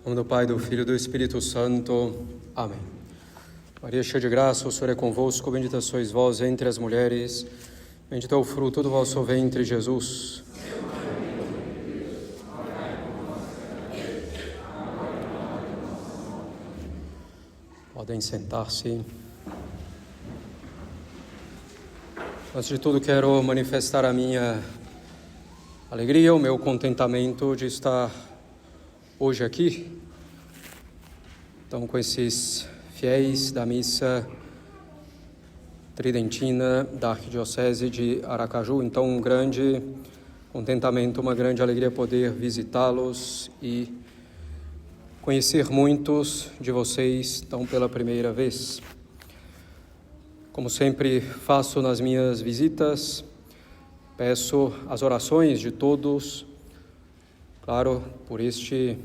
Em nome do Pai, do Filho e do Espírito Santo. Amém. Maria, cheia de graça, o Senhor é convosco, bendita sois vós entre as mulheres, bendito é o fruto do vosso ventre, Jesus. Podem sentar-se. Antes de tudo, quero manifestar a minha alegria, o meu contentamento de estar hoje aqui, então, com esses fiéis da missa tridentina da Arquidiocese de Aracaju. Então, um grande contentamento, uma grande alegria poder visitá-los e conhecer muitos de vocês, então, pela primeira vez. Como sempre faço nas minhas visitas, peço as orações de todos, claro, por este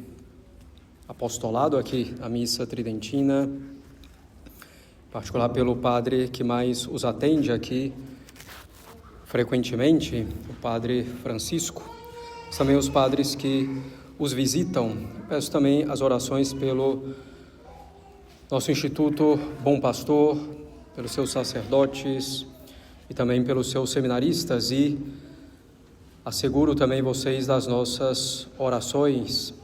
apostolado aqui, a missa tridentina, em particular pelo padre que mais os atende aqui frequentemente, o padre Francisco, também os padres que os visitam. Peço também as orações pelo nosso Instituto Bom Pastor, pelos seus sacerdotes e também pelos seus seminaristas, e asseguro também vocês das nossas orações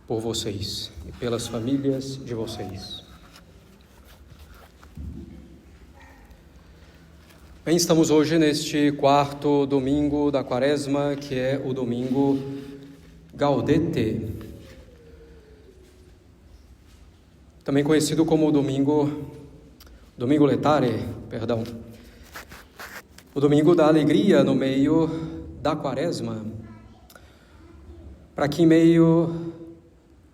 por vocês e pelas famílias de vocês. Bem, estamos hoje neste quarto domingo da Quaresma, que é o domingo Gaudete, também conhecido como o domingo Letare, o domingo da alegria no meio da Quaresma, para que em meio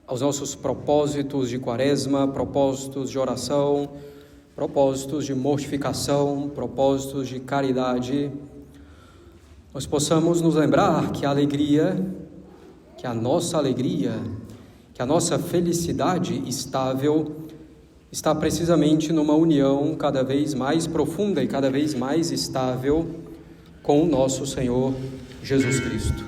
aos nossos propósitos de Quaresma, propósitos de oração, propósitos de mortificação, propósitos de caridade, nós possamos nos lembrar que a alegria, que a nossa felicidade estável está precisamente numa união cada vez mais profunda e cada vez mais estável com o nosso Senhor Jesus Cristo.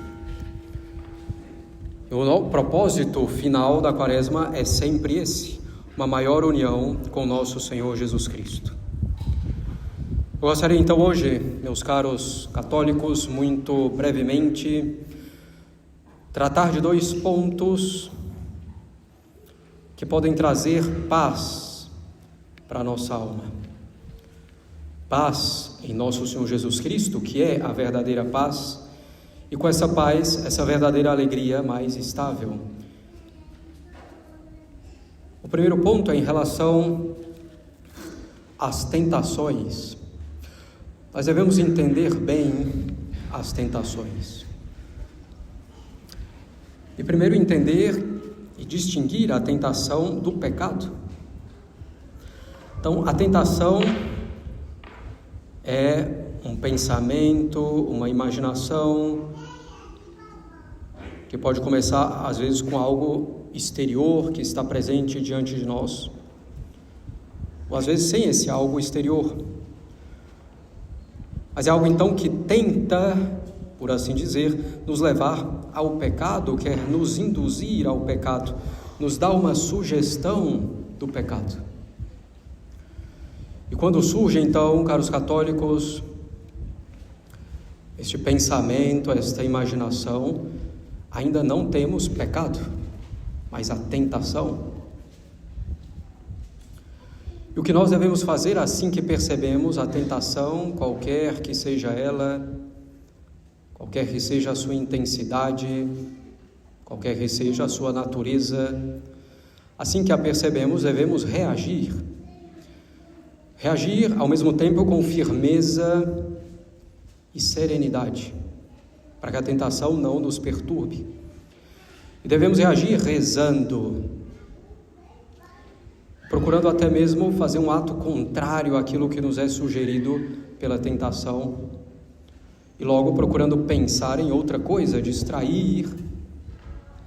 O propósito final da Quaresma é sempre esse, uma maior união com o nosso Senhor Jesus Cristo. Eu gostaria então hoje, meus caros católicos, muito brevemente, tratar de 2 pontos que podem trazer paz para a nossa alma. Paz em nosso Senhor Jesus Cristo, que é a verdadeira paz, e com essa paz, essa verdadeira alegria mais estável. O primeiro ponto é em relação às tentações. Nós devemos entender bem as tentações. E primeiro entender e distinguir a tentação do pecado. Então, a tentação é um pensamento, uma imaginação, que pode começar, às vezes, com algo exterior que está presente diante de nós, ou às vezes sem esse algo exterior. Mas é algo, então, que tenta, por assim dizer, nos levar ao pecado, quer nos induzir ao pecado, nos dá uma sugestão do pecado. E quando surge, então, caros católicos, este pensamento, esta imaginação, ainda não temos pecado, mas a tentação. E o que nós devemos fazer assim que percebemos a tentação, qualquer que seja ela, qualquer que seja a sua intensidade, qualquer que seja a sua natureza, assim que a percebemos, devemos reagir. Reagir ao mesmo tempo com firmeza e serenidade, para que a tentação não nos perturbe. E devemos reagir rezando, procurando até mesmo fazer um ato contrário àquilo que nos é sugerido pela tentação, e logo procurando pensar em outra coisa, distrair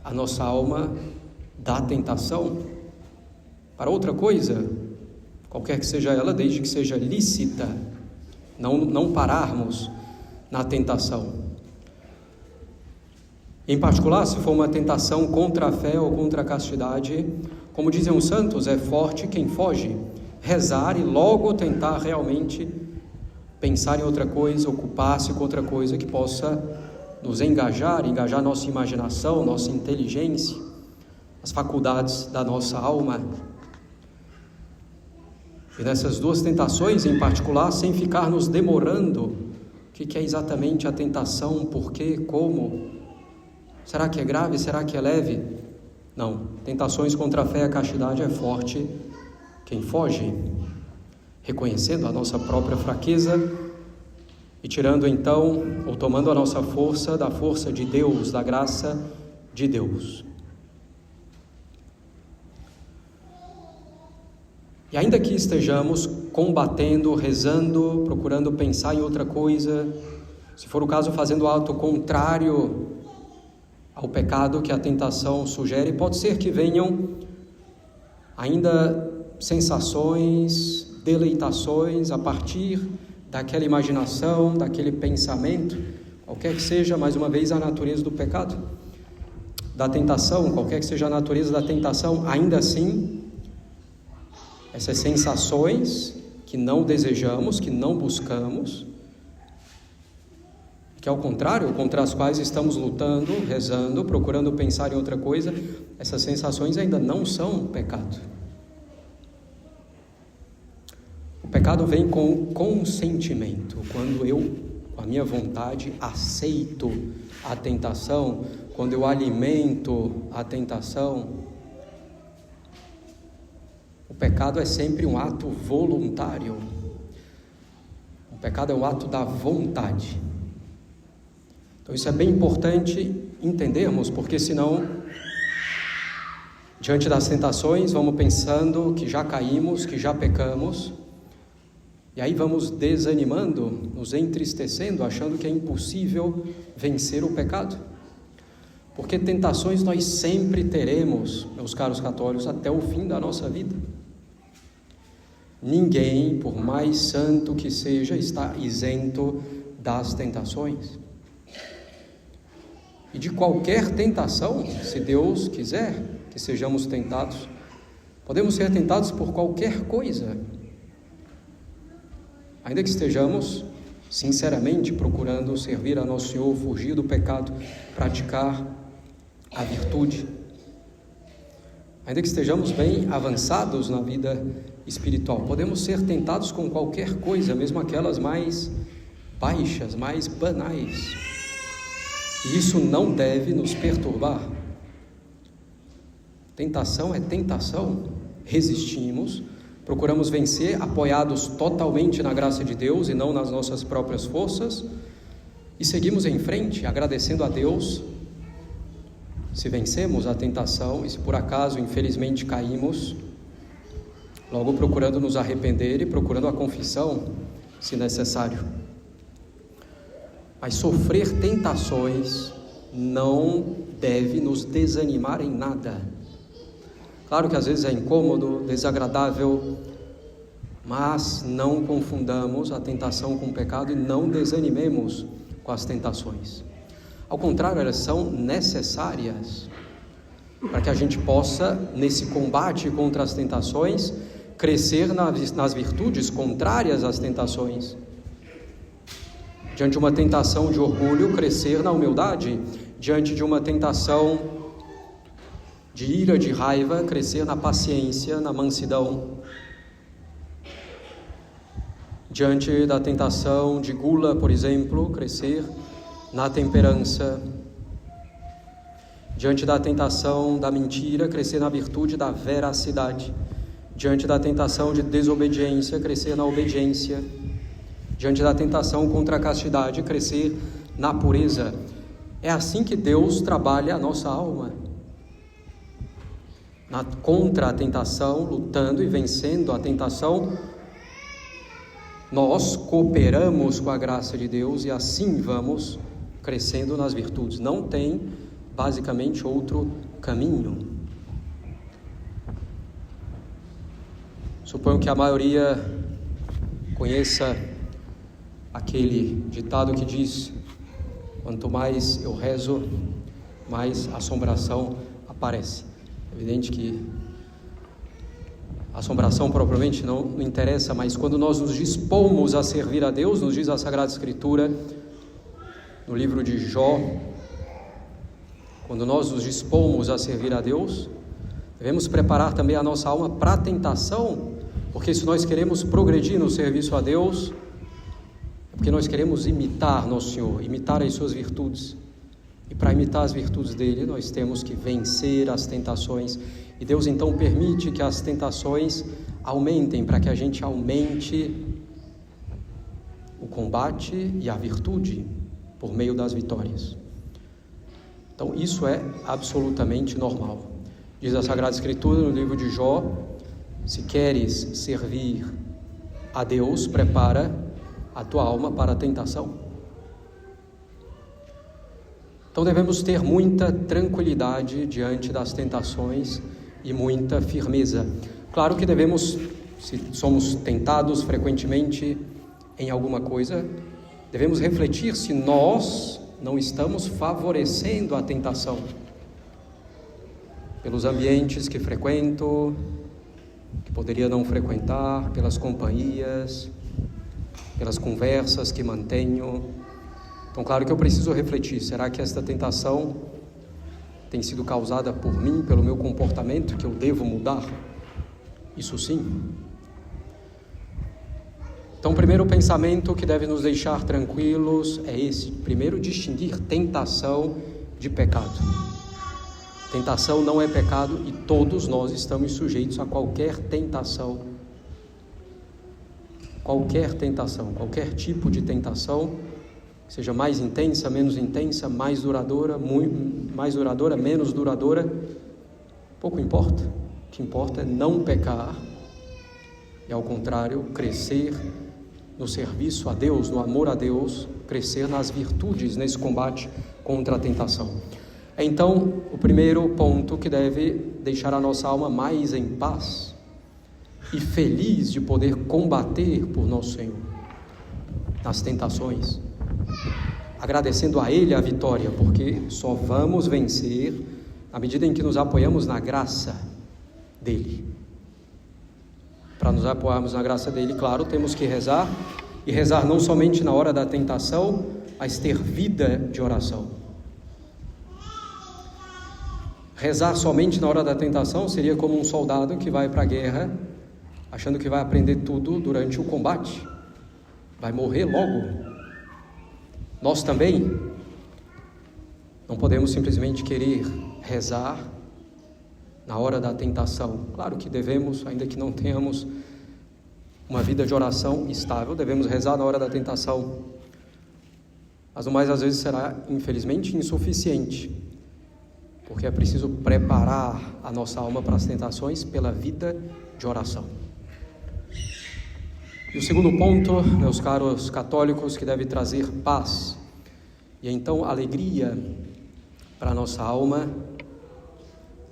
a nossa alma da tentação para outra coisa, qualquer que seja ela, desde que seja lícita, não pararmos na tentação. Em particular, se for uma tentação contra a fé ou contra a castidade, como dizem os santos, é forte quem foge. Rezar e logo tentar realmente pensar em outra coisa, ocupar-se com outra coisa que possa nos engajar nossa imaginação, nossa inteligência, as faculdades da nossa alma. E nessas duas tentações em particular, sem ficar nos demorando, o que é exatamente a tentação, por quê, como? Será que é grave? Será que é leve? Não, tentações contra a fé e a castidade é forte quem foge, reconhecendo a nossa própria fraqueza e tirando então, ou tomando a nossa força da força de Deus, da graça de Deus. E ainda que estejamos combatendo, rezando, procurando pensar em outra coisa, se for o caso fazendo ato contrário ao pecado que a tentação sugere, pode ser que venham ainda sensações, deleitações a partir daquela imaginação, daquele pensamento, qualquer que seja, mais uma vez, a natureza do pecado, da tentação, qualquer que seja a natureza da tentação, ainda assim, essas sensações que não desejamos, que não buscamos, que ao contrário, contra as quais estamos lutando, rezando, procurando pensar em outra coisa, essas sensações ainda não são pecado. O pecado vem com consentimento, quando eu, com a minha vontade, aceito a tentação, quando eu alimento a tentação. O pecado é sempre um ato voluntário. O pecado é um ato da vontade. Então isso é bem importante entendermos, porque senão, diante das tentações, vamos pensando que já caímos, que já pecamos, e aí vamos desanimando, nos entristecendo, achando que é impossível vencer o pecado. Porque tentações nós sempre teremos, meus caros católicos, até o fim da nossa vida. Ninguém, por mais santo que seja, está isento das tentações. E de qualquer tentação, se Deus quiser que sejamos tentados, podemos ser tentados por qualquer coisa, ainda que estejamos sinceramente procurando servir a nosso Senhor, fugir do pecado, praticar a virtude, ainda que estejamos bem avançados na vida espiritual, podemos ser tentados com qualquer coisa, mesmo aquelas mais baixas, mais banais, e isso não deve nos perturbar. Tentação é tentação, resistimos, procuramos vencer, apoiados totalmente na graça de Deus e não nas nossas próprias forças, e seguimos em frente, agradecendo a Deus, se vencemos a tentação, e se por acaso, infelizmente, caímos, logo procurando nos arrepender e procurando a confissão, se necessário. Mas sofrer tentações não deve nos desanimar em nada. Claro que às vezes é incômodo, desagradável, mas não confundamos a tentação com o pecado e não desanimemos com as tentações. Ao contrário, elas são necessárias para que a gente possa, nesse combate contra as tentações, crescer nas virtudes contrárias às tentações. Diante de uma tentação de orgulho, crescer na humildade. Diante de uma tentação de ira, de raiva, crescer na paciência, na mansidão. Diante da tentação de gula, por exemplo, crescer na temperança. Diante da tentação da mentira, crescer na virtude da veracidade. Diante da tentação de desobediência, crescer na obediência. Diante da tentação contra a castidade, crescer na pureza. É assim que Deus trabalha a nossa alma. Contra a tentação, lutando e vencendo a tentação, nós cooperamos com a graça de Deus e assim vamos crescendo nas virtudes. Não tem, basicamente, outro caminho. Suponho que a maioria conheça aquele ditado que diz: quanto mais eu rezo, mais assombração aparece. É evidente que a assombração propriamente não interessa, mas quando nós nos dispomos a servir a Deus, nos diz a Sagrada Escritura, no livro de Jó, quando nós nos dispomos a servir a Deus, devemos preparar também a nossa alma para a tentação, porque se nós queremos progredir no serviço a Deus, é porque nós queremos imitar nosso Senhor, imitar as suas virtudes. E para imitar as virtudes dele, nós temos que vencer as tentações. E Deus então permite que as tentações aumentem, para que a gente aumente o combate e a virtude por meio das vitórias. Então isso é absolutamente normal. Diz a Sagrada Escritura no livro de Jó: se queres servir a Deus, prepara a tua alma para a tentação. Então devemos ter muita tranquilidade diante das tentações e muita firmeza. Claro que devemos, se somos tentados frequentemente em alguma coisa, devemos refletir se nós não estamos favorecendo a tentação. Pelos ambientes que frequento, que poderia não frequentar, pelas companhias, pelas conversas que mantenho. Então, claro que eu preciso refletir, será que esta tentação tem sido causada por mim, pelo meu comportamento, que eu devo mudar? Isso sim. Então, o primeiro pensamento que deve nos deixar tranquilos é esse. Primeiro, distinguir tentação de pecado. Tentação não é pecado e todos nós estamos sujeitos a qualquer tentação. Qualquer tentação, qualquer tipo de tentação, seja mais intensa, menos intensa, mais duradoura, menos duradoura, pouco importa. O que importa é não pecar e, ao contrário, crescer no serviço a Deus, no amor a Deus, crescer nas virtudes, nesse combate contra a tentação. Então, o primeiro ponto que deve deixar a nossa alma mais em paz e feliz de poder combater por nosso Senhor nas tentações, agradecendo a Ele a vitória, porque só vamos vencer à medida em que nos apoiamos na graça dEle. Para nos apoiarmos na graça dEle, claro, temos que rezar, e rezar não somente na hora da tentação, mas ter vida de oração. Rezar somente na hora da tentação seria como um soldado que vai para a guerra, achando que vai aprender tudo durante o combate, vai morrer logo. Nós também não podemos simplesmente querer rezar na hora da tentação. Claro que devemos, ainda que não tenhamos uma vida de oração estável, devemos rezar na hora da tentação, mas o mais às vezes será, infelizmente, insuficiente, porque é preciso preparar a nossa alma para as tentações pela vida de oração. E o segundo ponto, meus caros católicos, que deve trazer paz e então alegria para a nossa alma,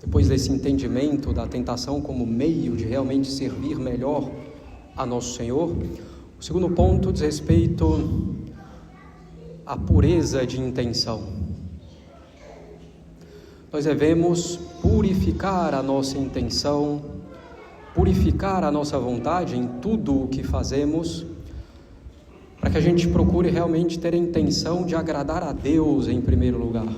depois desse entendimento da tentação como meio de realmente servir melhor a nosso Senhor, o segundo ponto diz respeito à pureza de intenção. Nós devemos purificar a nossa intenção, purificar a nossa vontade em tudo o que fazemos, para que a gente procure realmente ter a intenção de agradar a Deus em primeiro lugar.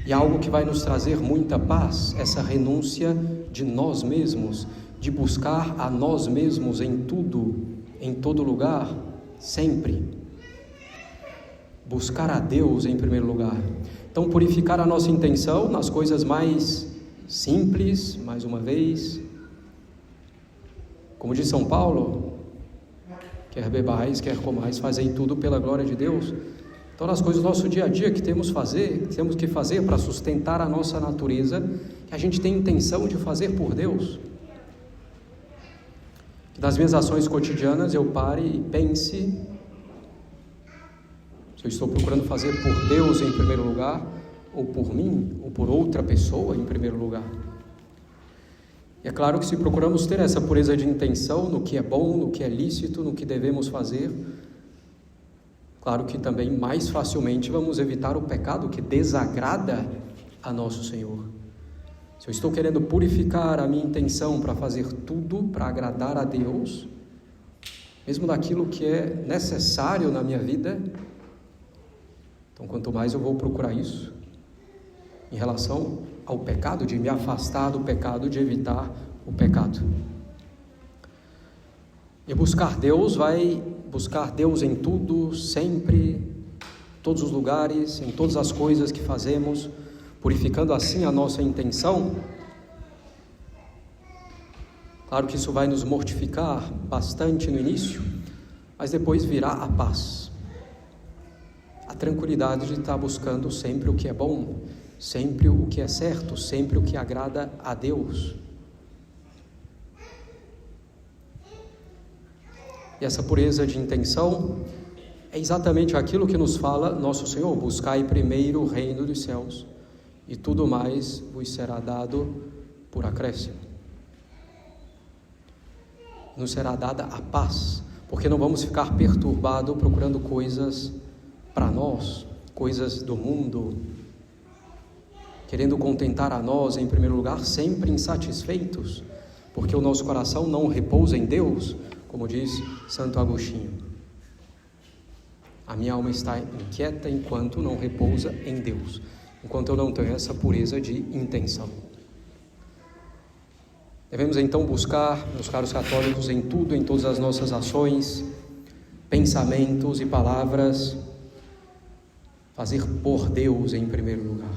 E algo que vai nos trazer muita paz, essa renúncia de nós mesmos, de buscar a nós mesmos em tudo, em todo lugar, sempre. Buscar a Deus em primeiro lugar. Então, purificar a nossa intenção nas coisas mais simples, mais uma vez. Como diz São Paulo, quer bebais, quer comais, fazei tudo pela glória de Deus. Então, nas coisas do nosso dia a dia que temos que fazer para sustentar a nossa natureza, que a gente tem intenção de fazer por Deus. Que nas minhas ações cotidianas eu pare e pense: se eu estou procurando fazer por Deus em primeiro lugar, ou por mim, ou por outra pessoa em primeiro lugar. E é claro que se procuramos ter essa pureza de intenção no que é bom, no que é lícito, no que devemos fazer, claro que também mais facilmente vamos evitar o pecado que desagrada a nosso Senhor. Se eu estou querendo purificar a minha intenção para fazer tudo para agradar a Deus, mesmo daquilo que é necessário na minha vida, então quanto mais eu vou procurar isso em relação ao pecado, de me afastar do pecado, de evitar o pecado. E buscar Deus vai buscar Deus em tudo, sempre, em todos os lugares, em todas as coisas que fazemos, purificando assim a nossa intenção. Claro que isso vai nos mortificar bastante no início, mas depois virá a paz, a tranquilidade de estar buscando sempre o que é bom, sempre o que é certo, sempre o que agrada a Deus. E essa pureza de intenção é exatamente aquilo que nos fala nosso Senhor: buscai primeiro o reino dos céus, e tudo mais vos será dado por acréscimo. Nos será dada a paz, porque não vamos ficar perturbados procurando coisas para nós, coisas do mundo, querendo contentar a nós em primeiro lugar, sempre insatisfeitos, porque o nosso coração não repousa em Deus, como diz Santo Agostinho. A minha alma está inquieta enquanto não repousa em Deus, enquanto eu não tenho essa pureza de intenção. Devemos então buscar, meus caros católicos, em tudo, em todas as nossas ações, pensamentos e palavras, fazer por Deus em primeiro lugar.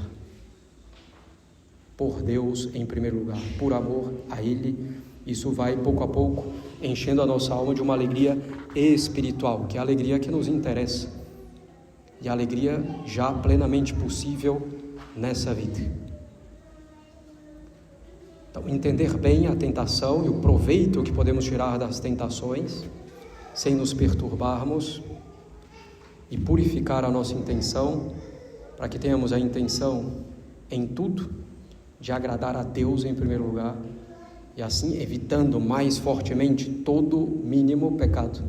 Por Deus em primeiro lugar, por amor a Ele. Isso vai pouco a pouco enchendo a nossa alma de uma alegria espiritual, que é a alegria que nos interessa, e a alegria já plenamente possível nessa vida. Então, entender bem a tentação e o proveito que podemos tirar das tentações, sem nos perturbarmos, e purificar a nossa intenção, para que tenhamos a intenção em tudo de agradar a Deus em primeiro lugar, e assim evitando mais fortemente todo mínimo pecado,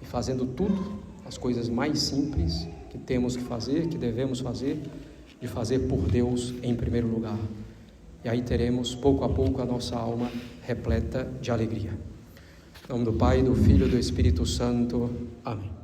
e fazendo tudo, as coisas mais simples que temos que fazer, que devemos fazer, de fazer por Deus em primeiro lugar. E aí teremos pouco a pouco a nossa alma repleta de alegria. Em nome do Pai, do Filho e do Espírito Santo. Amém.